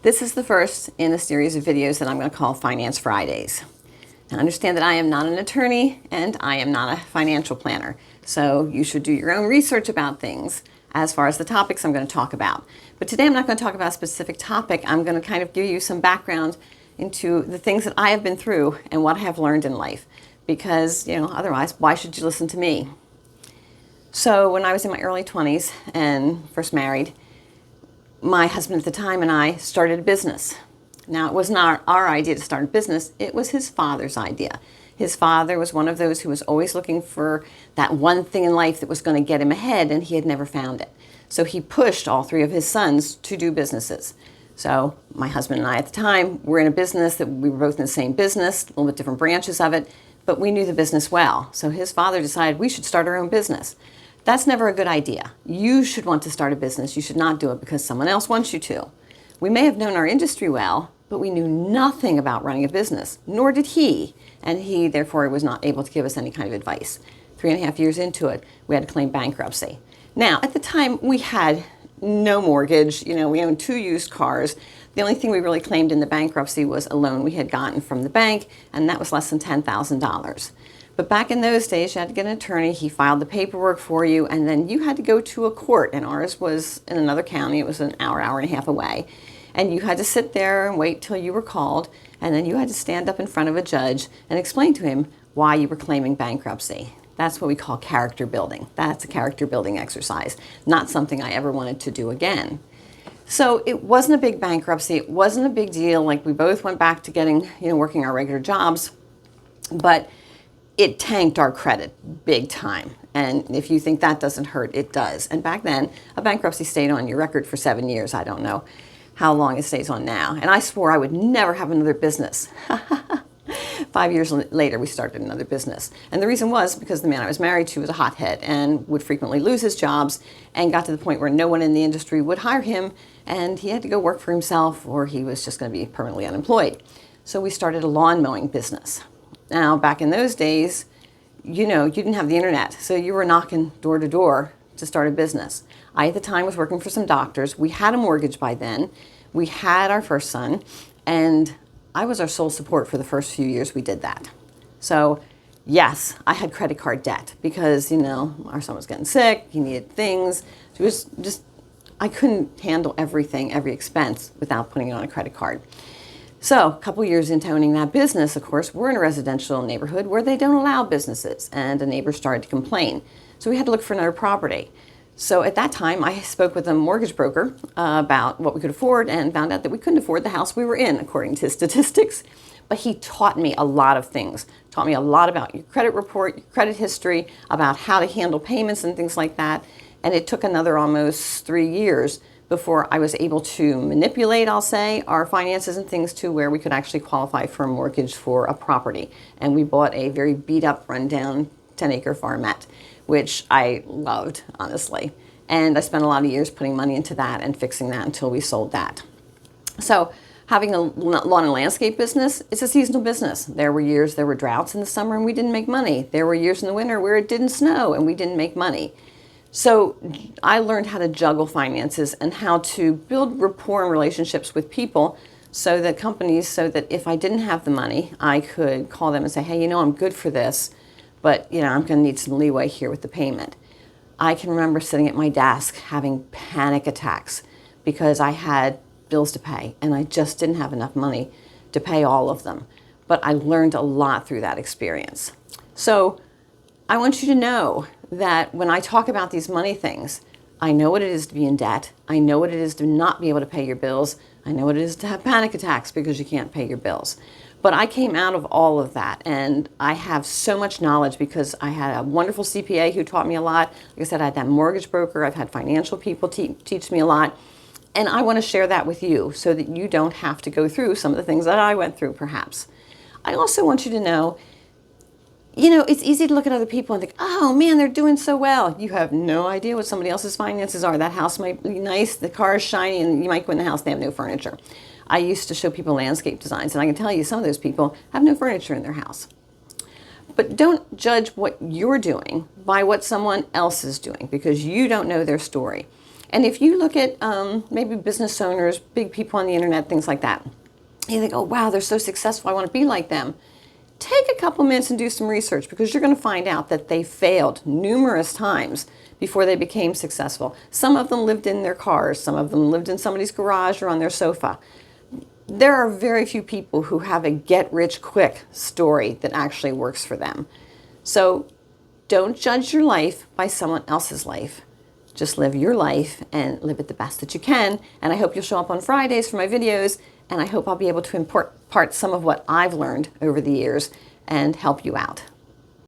This is the first in a series of videos that I'm going to call Finance Fridays. Now, understand that I am not an attorney and I am not a financial planner, so you should do your own research about things as far as the topics I'm going to talk about. But today I'm not going to talk about a specific topic. I'm going to kind of give you some background into the things that I have been through and what I have learned in life, because otherwise, why should you listen to me? So when I was in my early 20s and first married, my husband at the time and I started a business. Now, it was not our idea to start a business, it was his father's idea. His father was one of those who was always looking for that one thing in life that was going to get him ahead, and he had never found it. So he pushed all three of his sons to do businesses. So my husband and I at the time were in a business that we were both in the same business, a little bit different branches of it, but we knew the business well. So his father decided we should start our own business. That's never a good idea. You should want to start a business. You should not do it because someone else wants you to. We may have known our industry well, but we knew nothing about running a business, nor did he. And he, therefore, was not able to give us any kind of advice. 3.5 years into it, we had to claim bankruptcy. Now, at the time, we had no mortgage. We owned 2 used cars. The only thing we really claimed in the bankruptcy was a loan we had gotten from the bank, and that was less than $10,000. But back in those days, you had to get an attorney. He filed the paperwork for you, and then you had to go to a court. And ours was in another county. It was an hour and a half away. And you had to sit there and wait till you were called, and then you had to stand up in front of a judge and explain to him why you were claiming bankruptcy. That's what we call character building. That's a character building exercise, not something I ever wanted to do again. So it wasn't a big bankruptcy. It wasn't a big deal. Like, we both went back to getting, working our regular jobs, but it tanked our credit big time. And if you think that doesn't hurt, it does. And back then, a bankruptcy stayed on your record for 7 years. I don't know how long it stays on now. And I swore I would never have another business. 5 years later, we started another business. And the reason was because the man I was married to was a hothead and would frequently lose his jobs, and got to the point where no one in the industry would hire him, and he had to go work for himself, or he was just going to be permanently unemployed. So we started a lawn mowing business. Now, back in those days, you didn't have the internet, so you were knocking door to door to start a business. I, at the time, was working for some doctors. We had a mortgage by then. We had our first son, and I was our sole support for the first few years we did that. So, yes, I had credit card debt because, our son was getting sick, he needed things. It was just, I couldn't handle everything, every expense, without putting it on a credit card. So, a couple years into owning that business, of course, we're in a residential neighborhood where they don't allow businesses, and a neighbor started to complain. So we had to look for another property. So at that time, I spoke with a mortgage broker about what we could afford, and found out that we couldn't afford the house we were in, according to his statistics. But he taught me a lot of things. Taught me a lot about your credit report, your credit history, about how to handle payments and things like that. And it took another almost 3 years before I was able to manipulate, I'll say, our finances and things to where we could actually qualify for a mortgage for a property. And we bought a very beat up, rundown 10-acre farmette, which I loved, honestly. And I spent a lot of years putting money into that and fixing that until we sold that. So having a lawn and landscape business, it's a seasonal business. There were years there were droughts in the summer and we didn't make money. There were years in the winter where it didn't snow and we didn't make money. So I learned how to juggle finances and how to build rapport and relationships with people, so that if I didn't have the money, I could call them and say, hey, I'm good for this, but I'm going to need some leeway here with the payment. I can remember sitting at my desk having panic attacks because I had bills to pay and I just didn't have enough money to pay all of them. But I learned a lot through that experience. So I want you to know that when I talk about these money things, I know what it is to be in debt. I know what it is to not be able to pay your bills. I know what it is to have panic attacks because you can't pay your bills. But I came out of all of that, and I have so much knowledge because I had a wonderful CPA who taught me a lot. Like I said, I had that mortgage broker. I've had financial people teach me a lot. And I want to share that with you so that you don't have to go through some of the things that I went through, perhaps. I also want you to know, it's easy to look at other people and think, oh man, they're doing so well. You have no idea what somebody else's finances are. That house might be nice, the car is shiny, and you might go in the house, they have no furniture. I used to show people landscape designs, and I can tell you some of those people have no furniture in their house. But don't judge what you're doing by what someone else is doing, because you don't know their story. And if you look at maybe business owners, big people on the internet, things like that, you think, oh, wow, they're so successful, I want to be like them. Take a couple minutes and do some research, because you're going to find out that they failed numerous times before they became successful. Some of them lived in their cars. Some of them lived in somebody's garage or on their sofa. There are very few people who have a get-rich-quick story that actually works for them. So don't judge your life by someone else's life. Just live your life and live it the best that you can. And I hope you'll show up on Fridays for my videos, and I hope I'll be able to impart some of what I've learned over the years and help you out.